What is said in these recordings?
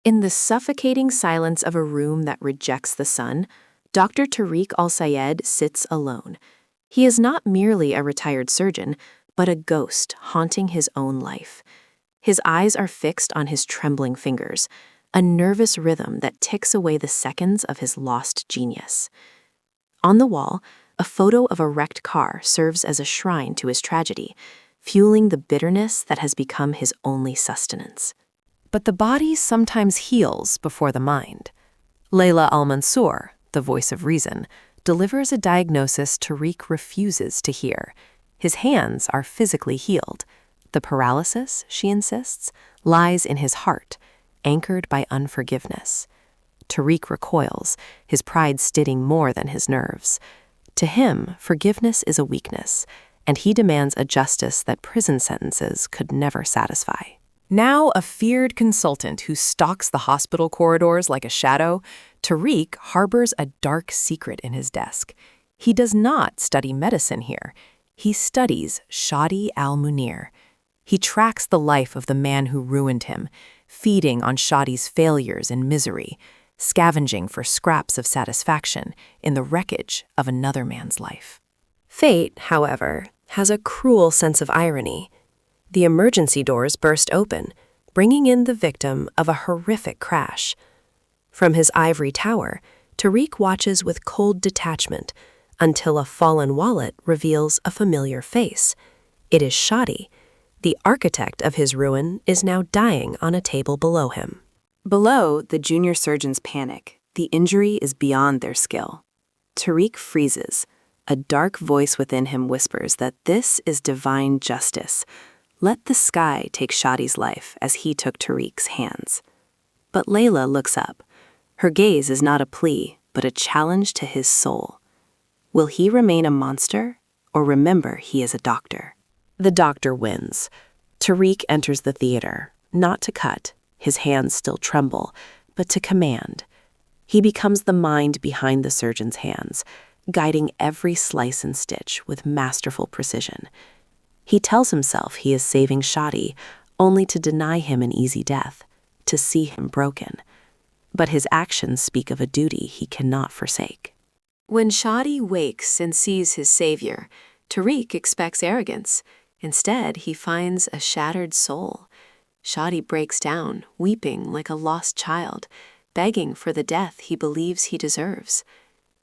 In the suffocating silence of a room that rejects the sun, Dr. Tariq Al-Sayed sits alone. He is not merely a retired surgeon, but a ghost haunting his own life. His eyes are fixed on his trembling fingers, a nervous rhythm that ticks away the seconds of his lost genius. On the wall, a photo of a wrecked car serves as a shrine to his tragedy, fueling the bitterness that has become his only sustenance. But the body sometimes heals before the mind. Laila Al-Mansour, the voice of reason, delivers a diagnosis Tariq refuses to hear. His hands are physically healed. The paralysis, she insists, lies in his heart, anchored by unforgiveness. Tariq recoils, his pride sitting more than his nerves. To him, forgiveness is a weakness, and he demands a justice that prison sentences could never satisfy. Now a feared consultant who stalks the hospital corridors like a shadow, Tariq harbors a dark secret in his desk. He does not study medicine here. He studies Shadi Al-Mounir. He tracks the life of the man who ruined him, feeding on Shadi's failures and misery, scavenging for scraps of satisfaction in the wreckage of another man's life. Fate, however, has a cruel sense of irony. The emergency doors burst open, bringing in the victim of a horrific crash. From his ivory tower, Tariq watches with cold detachment until a fallen wallet reveals a familiar face. It is Shadi. The architect of his ruin is now dying on a table below him. Below, the junior surgeons panic. The injury is beyond their skill. Tariq freezes. A dark voice within him whispers that this is divine justice. Let the sky take Shadi's life as he took Tariq's hands. But Laila looks up. Her gaze is not a plea, but a challenge to his soul. Will he remain a monster, or remember he is a doctor? The doctor wins. Tariq enters the theater, not to cut, his hands still tremble, but to command. He becomes the mind behind the surgeon's hands, guiding every slice and stitch with masterful precision. He tells himself he is saving Shadi, only to deny him an easy death, to see him broken. But his actions speak of a duty he cannot forsake. When Shadi wakes and sees his savior, Tariq expects arrogance. Instead, he finds a shattered soul. Shadi breaks down, weeping like a lost child, begging for the death he believes he deserves.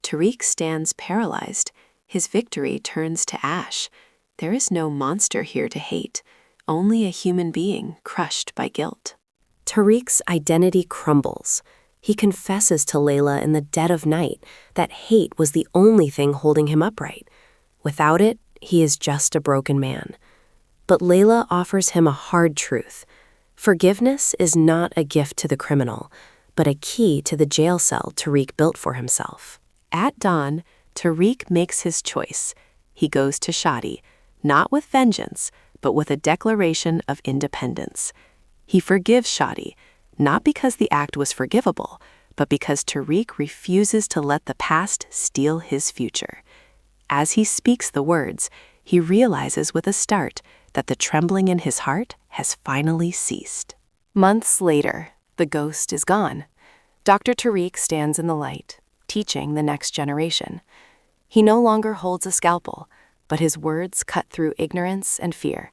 Tariq stands paralyzed. His victory turns to ash. There is no monster here to hate, only a human being crushed by guilt. Tariq's identity crumbles. He confesses to Laila in the dead of night that hate was the only thing holding him upright. Without it, he is just a broken man. But Laila offers him a hard truth. Forgiveness is not a gift to the criminal, but a key to the jail cell Tariq built for himself. At dawn, Tariq makes his choice. He goes to Shadi, not with vengeance, but with a declaration of independence. He forgives Shadi, not because the act was forgivable, but because Tariq refuses to let the past steal his future. As he speaks the words, he realizes with a start that the trembling in his heart has finally ceased. Months later, the ghost is gone. Dr. Tariq stands in the light, teaching the next generation. He no longer holds a scalpel, but his words cut through ignorance and fear.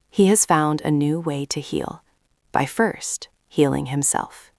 He has found a new way to heal, by first healing himself.